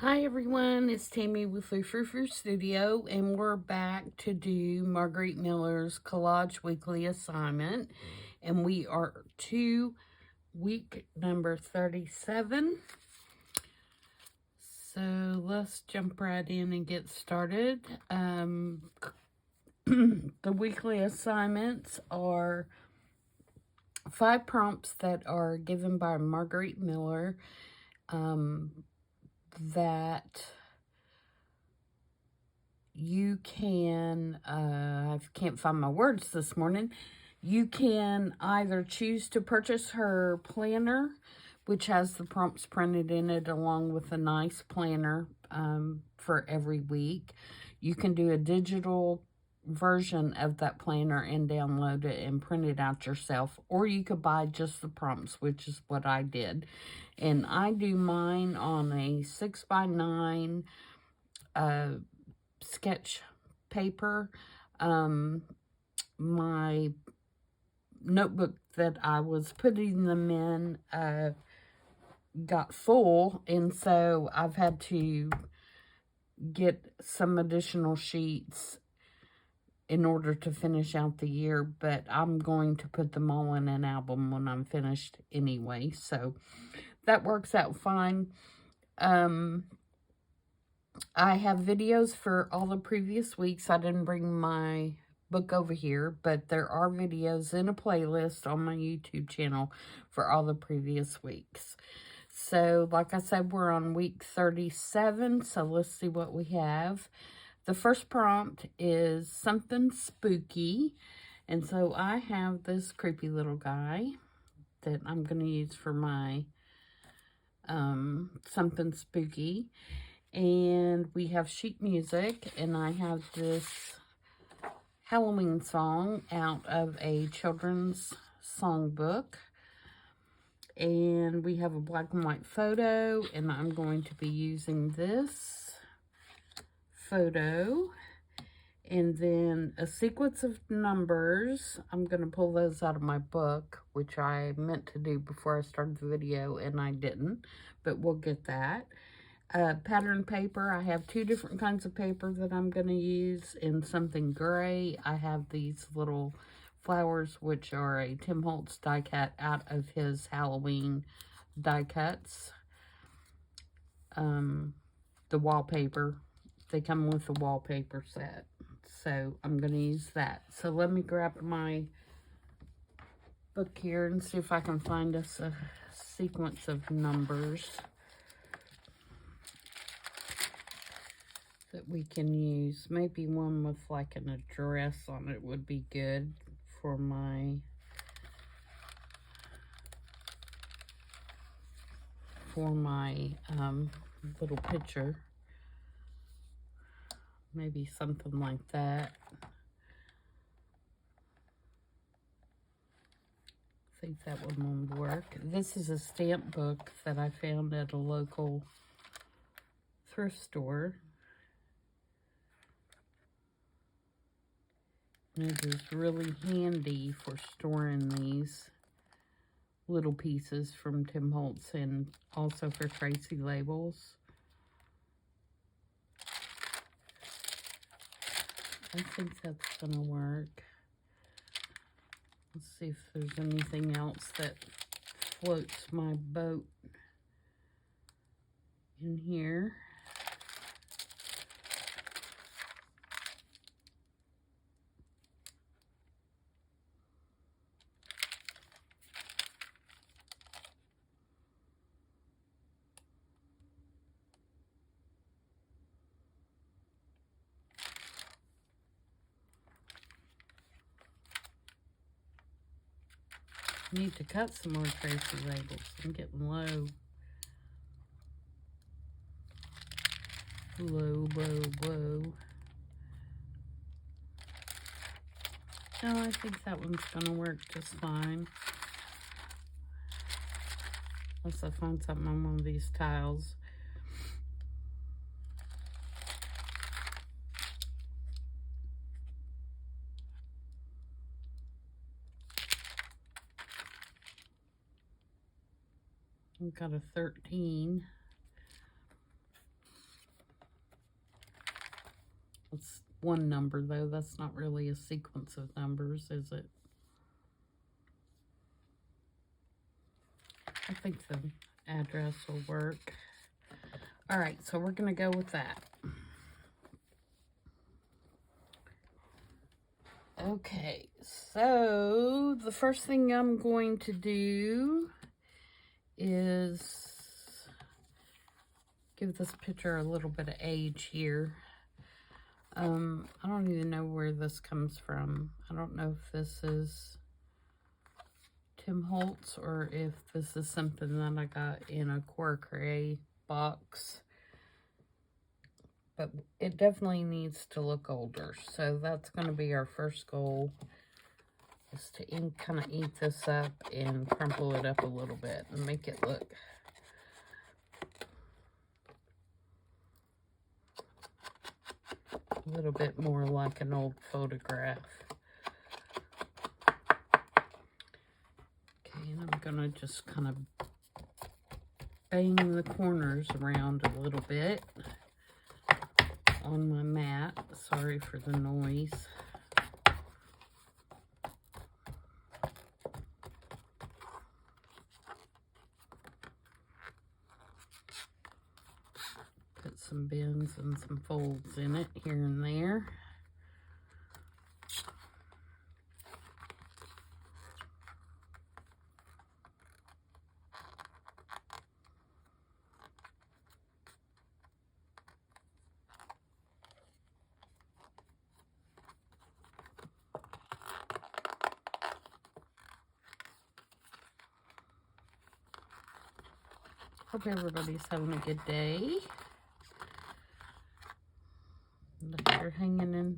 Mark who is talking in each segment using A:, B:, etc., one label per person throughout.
A: Hi everyone, it's Tammy with the Frou-frou Studio, and we're back to do Margarete Miller's Collage Weekly Assignment, and we are to week number 37. So let's jump right in and get started. The weekly assignments are 5 prompts that are given by Margarete Miller that you can, I can't find my words this morning, you can either choose to purchase her planner, which has the prompts printed in it along with a nice planner for every week. You can do a digital version of that planner and download it and print it out yourself, or you could buy just the prompts, which is what I did. And I do mine on a 6x9 sketch paper. My notebook that I was putting them in got full, and so I've had to get some additional sheets in order to finish out the year, but I'm going to put them all in an album when I'm finished anyway, so that works out fine. I have videos for all the previous weeks. I didn't bring my book over here, but there are videos in a playlist on my YouTube channel for all the previous weeks. So, like I said, we're on week 37, so let's see what we have. The first prompt is something spooky, and so I have this creepy little guy that I'm going to use for my something spooky. And we have sheet music, and I have this Halloween song out of a children's songbook. And we have a black and white photo, and I'm going to be using this photo. And then a sequence of numbers. I'm going to pull those out of my book, which I meant to do before I started the video, and I didn't, but we'll get that. Pattern paper. I have 2 different kinds of paper that I'm going to use. In something gray, I have these little flowers, which are a Tim Holtz die cut out of his Halloween die cuts. The wallpaper. They come with a wallpaper set. So I'm going to use that. So let me grab my book here and see if I can find us a sequence of numbers that we can use. Maybe one with like an address on it would be good for my little picture. Maybe something like that. I think that one would work. This is a stamp book that I found at a local thrift store. It is really handy for storing these little pieces from Tim Holtz, and also for Tracy labels. I think that's going to work. Let's see if there's anything else that floats my boat in here. Need to cut some more Tracy labels. I'm getting low. Low. No, I think that one's going to work just fine. Unless I find something on one of these tiles. We've got a 13. one number, though. That's not really a sequence of numbers, is it? I think the address will work. All right, so we're going to go with that. Okay, so the first thing I'm going to do is give this picture a little bit of age here. I don't even know where this comes from. I don't know if this is Tim Holtz or if this is something that I got in a Quark box. But it definitely needs to look older. So that's going to be our first goal, is to kind of eat this up and crumple it up a little bit and make it look a little bit more like an old photograph. Okay, and I'm gonna just kind of bang the corners around a little bit on my mat. Sorry for the noise. Put some bends and some folds in it here and there. Hope everybody's having a good day. And if you're hanging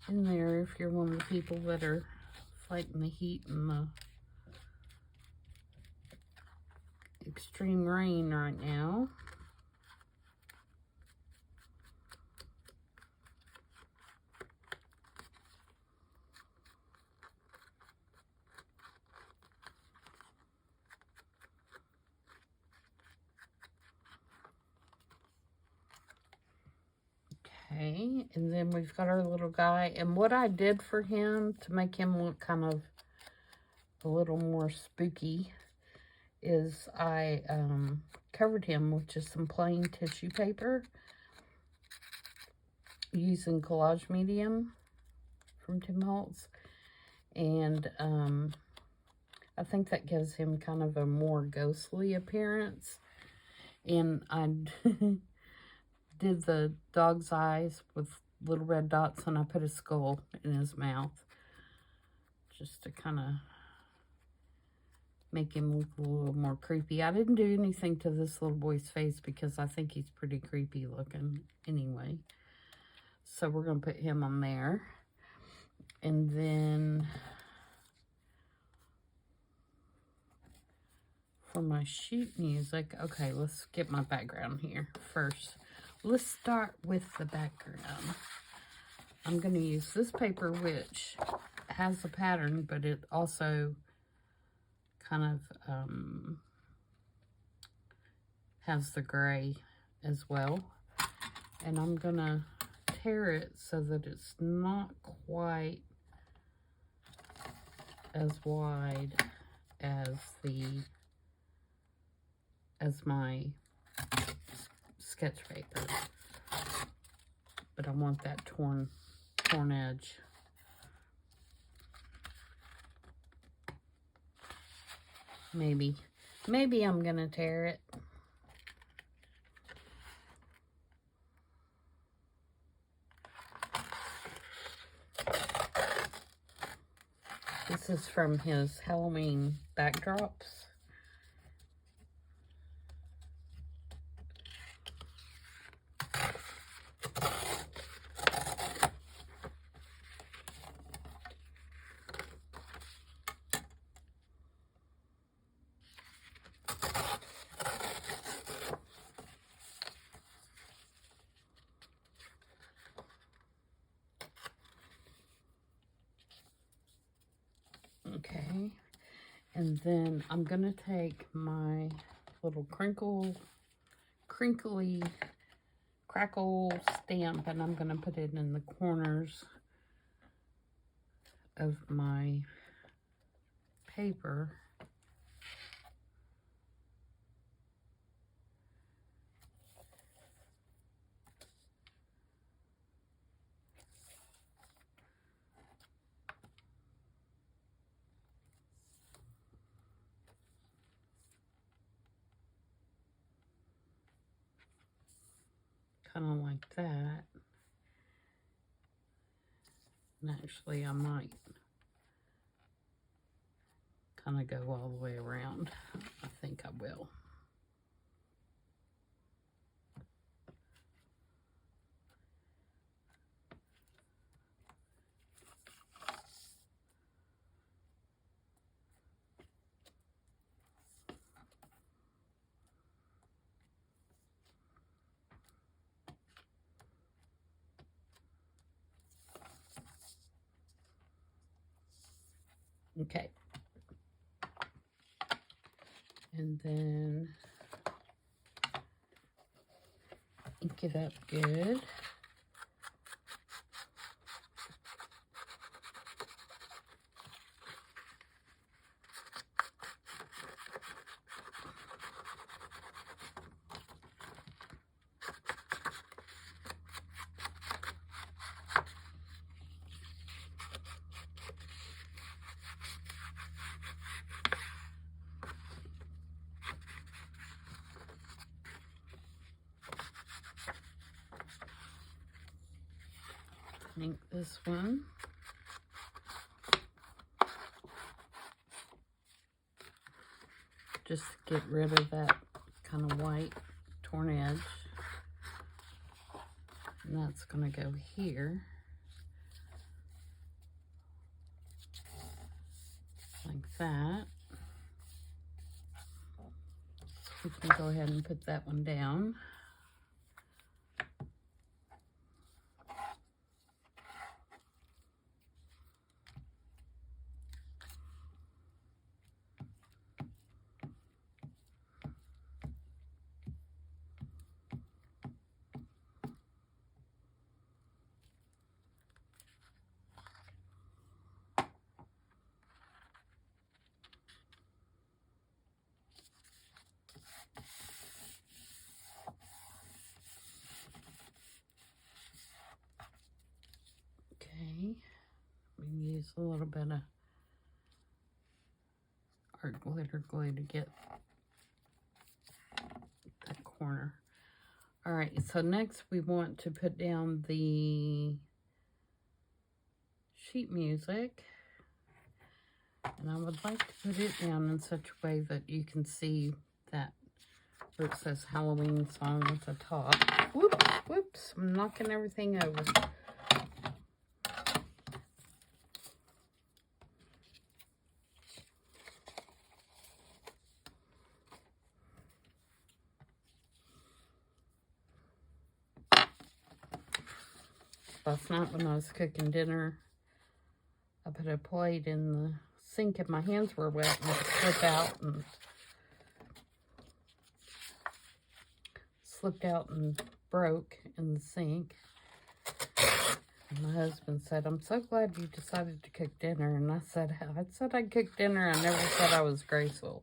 A: in there, if you're one of the people that are fighting the heat and the extreme rain right now. Okay, and then we've got our little guy. And what I did for him to make him look kind of a little more spooky is I covered him with just some plain tissue paper using collage medium from Tim Holtz. And I think that gives him kind of a more ghostly appearance. And I did the dog's eyes with little red dots, and I put a skull in his mouth just to kind of make him look a little more creepy. I didn't do anything to this little boy's face because I think he's pretty creepy looking anyway. So we're going to put him on there. And then for my sheet music, okay, let's get my background here first. Let's start with the background. I'm going to use this paper, which has a pattern, but it also kind of has the gray as well. And I'm going to tear it so that it's not quite as wide as my sketch paper, but I want that torn edge. Maybe I'm gonna tear it. This is from his Halloween backdrops. Okay, and then I'm gonna take my little crinkly crackle stamp, and I'm going to put it in the corners of my paper. Kind of like that. And actually, I might kind of go all the way around. I think I will. Okay. And then ink it up good. Ink this one. Just get rid of that kind of white torn edge. And that's going to go here. Like that. We can go ahead and put that one down. Okay, we use a little bit of art glitter glue to get that corner. All right, so next we want to put down the sheet music. And I would like to put it down in such a way that you can see that where it says Halloween song at the top. Whoops, whoops, I'm knocking everything over. Last night when I was cooking dinner, I put a plate in the sink and my hands were wet and it slipped out and broke in the sink. And my husband said, "I'm so glad you decided to cook dinner." And I said I'd cook dinner. I never said I was graceful.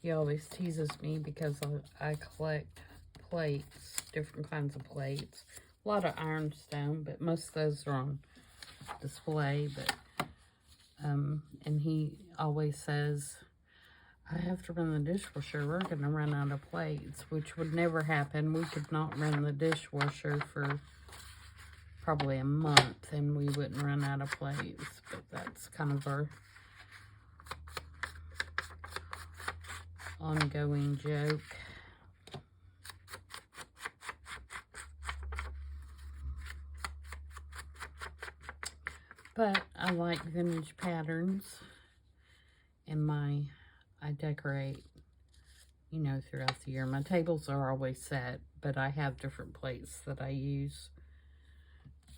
A: He always teases me because I collect plates, different kinds of plates. A lot of ironstone, but most of those are on display. But and he always says, "I have to run the dishwasher. We're going to run out of plates," which would never happen. We could not run the dishwasher for probably a month and we wouldn't run out of plates. But that's kind of our ongoing joke. But I like vintage patterns, and I decorate, you know, throughout the year. My tables are always set, but I have different plates that I use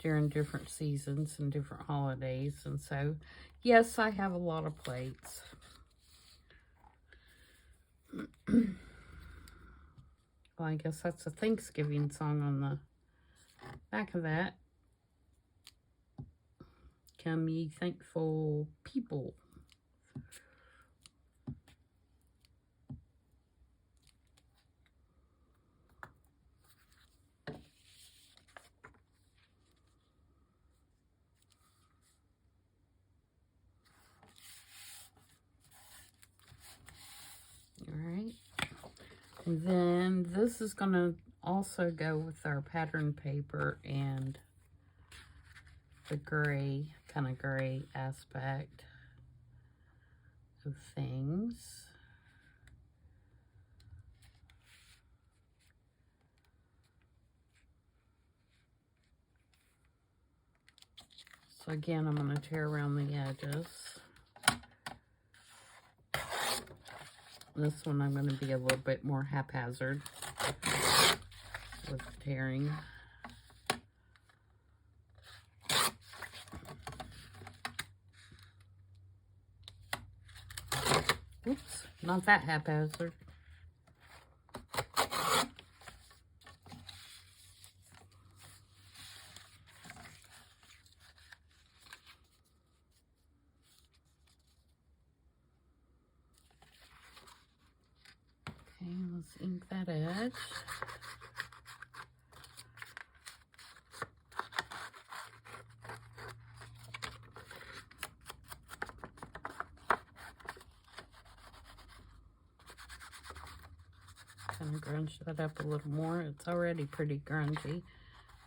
A: during different seasons and different holidays. And so, yes, I have a lot of plates. Well, I guess that's a Thanksgiving song on the back of that. Come ye thankful people. All right. And then this is going to also go with our pattern paper and the gray, kind of gray aspect of things. So again, I'm going to tear around the edges. This one I'm going to be a little bit more haphazard with tearing. Oops, not that haphazard. Okay, let's ink that edge. Kind of grunge that up a little more. It's already pretty grungy.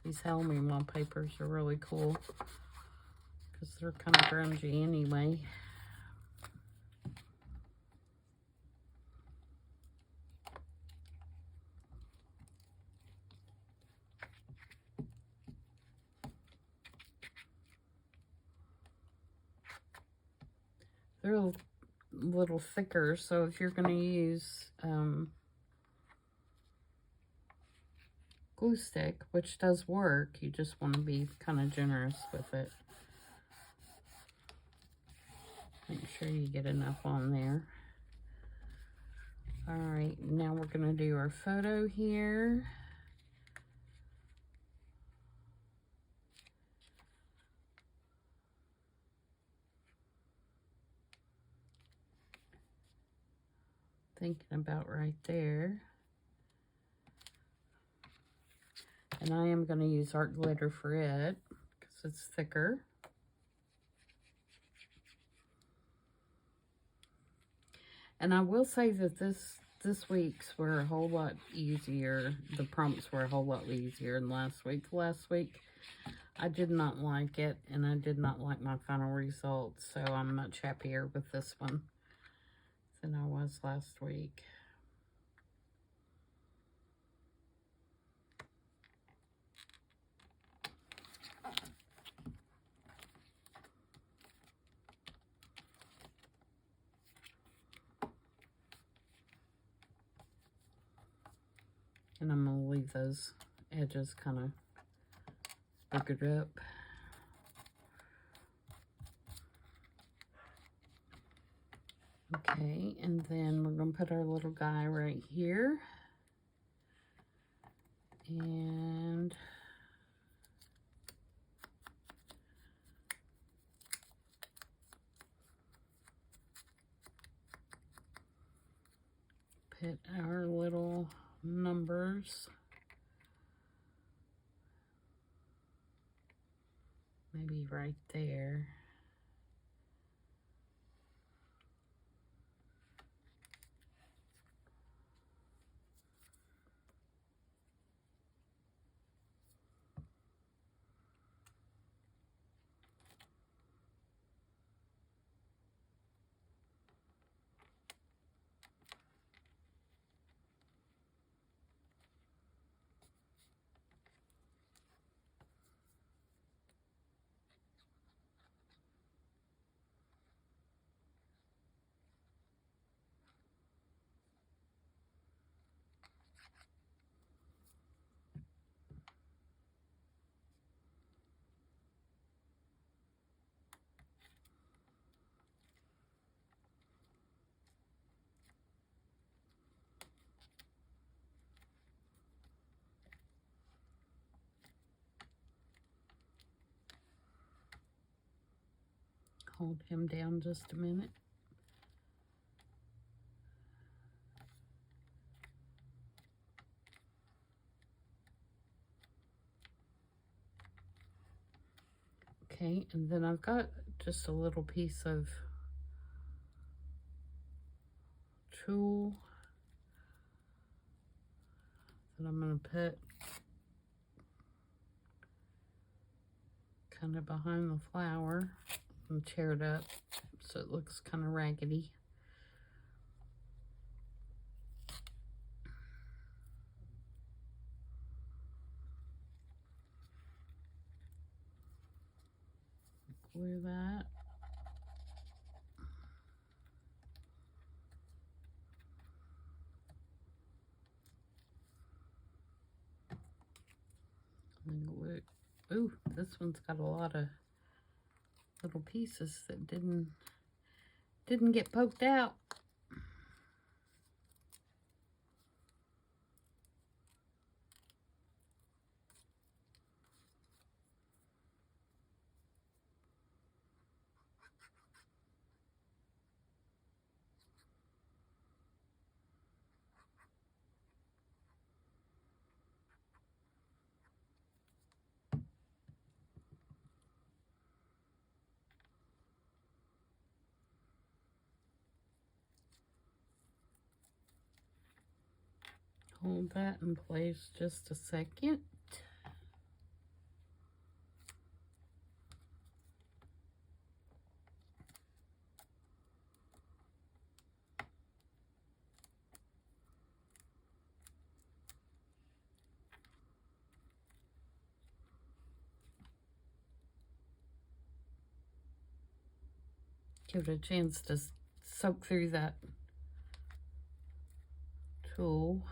A: These Halloween wallpapers are really cool because they're kind of grungy anyway. They're a little thicker, so if you're going to use glue stick, which does work, you just want to be kind of generous with it. Make sure you get enough on there. All right, now we're going to do our photo here. Thinking about right there. And I am going to use art glitter for it because it's thicker. And I will say that this week's were a whole lot easier. The prompts were a whole lot easier than last week. Last week, I did not like it, and I did not like my final results. So I'm much happier with this one than I was last week. And I'm going to leave those edges kind of boogered up. Okay, and then we're going to put our little guy right here. And put our little numbers. Maybe right there. hold him down just a minute. Okay, and then I've got just a little piece of tulle that I'm going to put kind of behind the flower and tear it up so it looks kind of raggedy. Glue that. And glue. Ooh, this one's got a lot of little pieces that didn't get poked out. Hold that in place just a second. Give it a chance to soak through that tulle.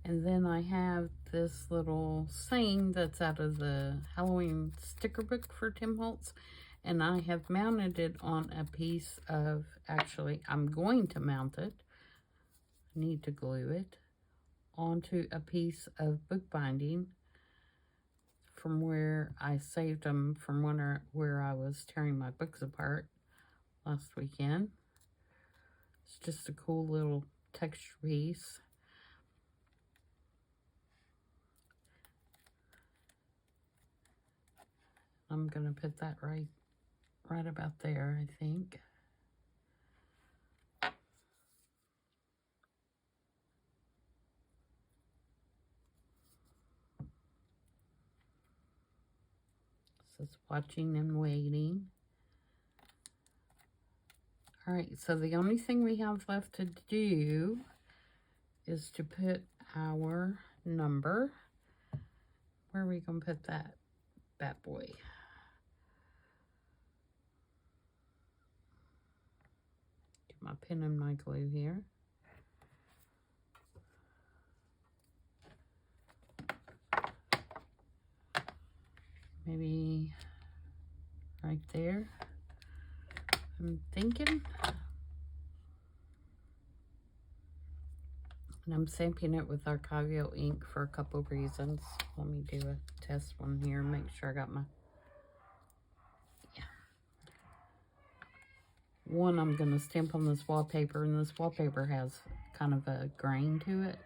A: And then I have this little saying that's out of the Halloween sticker book for Tim Holtz. And I have mounted it on a piece of, actually, I'm going to mount it. I need to glue it onto a piece of bookbinding from where I saved them from where I was tearing my books apart last weekend. It's just a cool little texture piece. I'm gonna put that right about there, I think. This is watching and waiting. All right, so the only thing we have left to do is to put our number. Where are we gonna put that bad boy? Get my pen and my glue here. Maybe right there, I'm thinking. And I'm stamping it with Archival ink for a couple of reasons. Let me do a test one here and make sure I got my, yeah. One, I'm gonna stamp on this wallpaper, and this wallpaper has kind of a grain to it.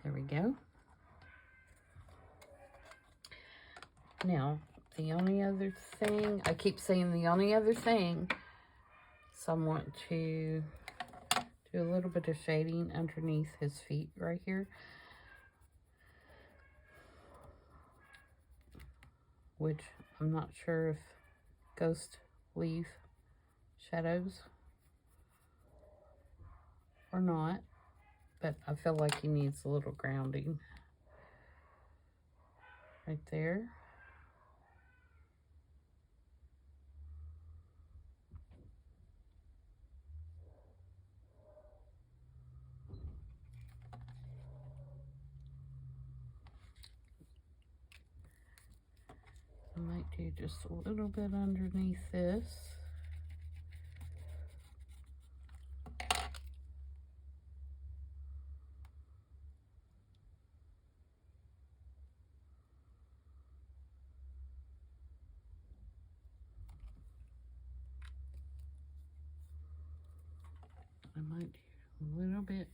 A: There we go. Now, the only other thing, I keep saying the only other thing, so I want to do a little bit of shading underneath his feet right here. Which I'm not sure if ghost leaf shadows or not, but I feel like he needs a little grounding right there. I might do just a little bit underneath this. I might do a little bit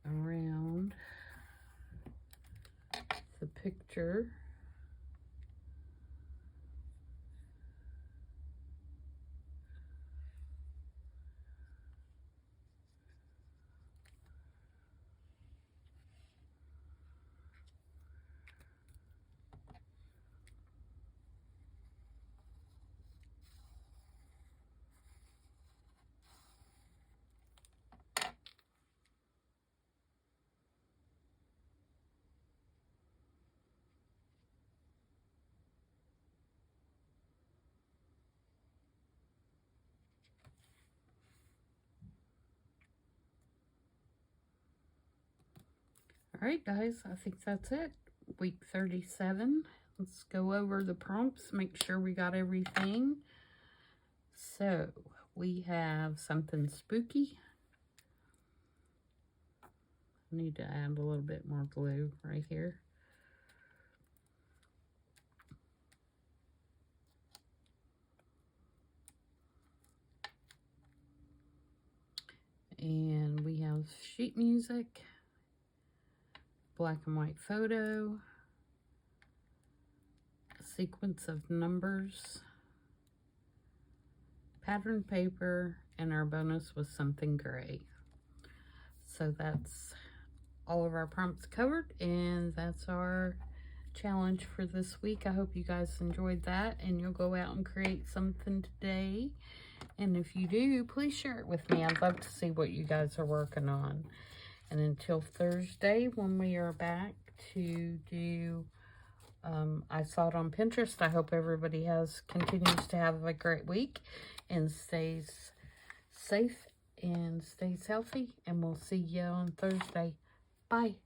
A: around the picture. All right, guys, I think that's it. Week 37. Let's go over the prompts, make sure we got everything. So, we have something spooky. I need to add a little bit more glue right here. And we have sheet music, black and white photo, sequence of numbers, pattern paper, and our bonus was something gray. So that's all of our prompts covered, and that's our challenge for this week. I hope you guys enjoyed that, and you'll go out and create something today. And if you do, please share it with me. I'd love to see what you guys are working on. And until Thursday, when we are back to do I Saw It on Pinterest, I hope everybody continues to have a great week and stays safe and stays healthy. And we'll see you on Thursday. Bye.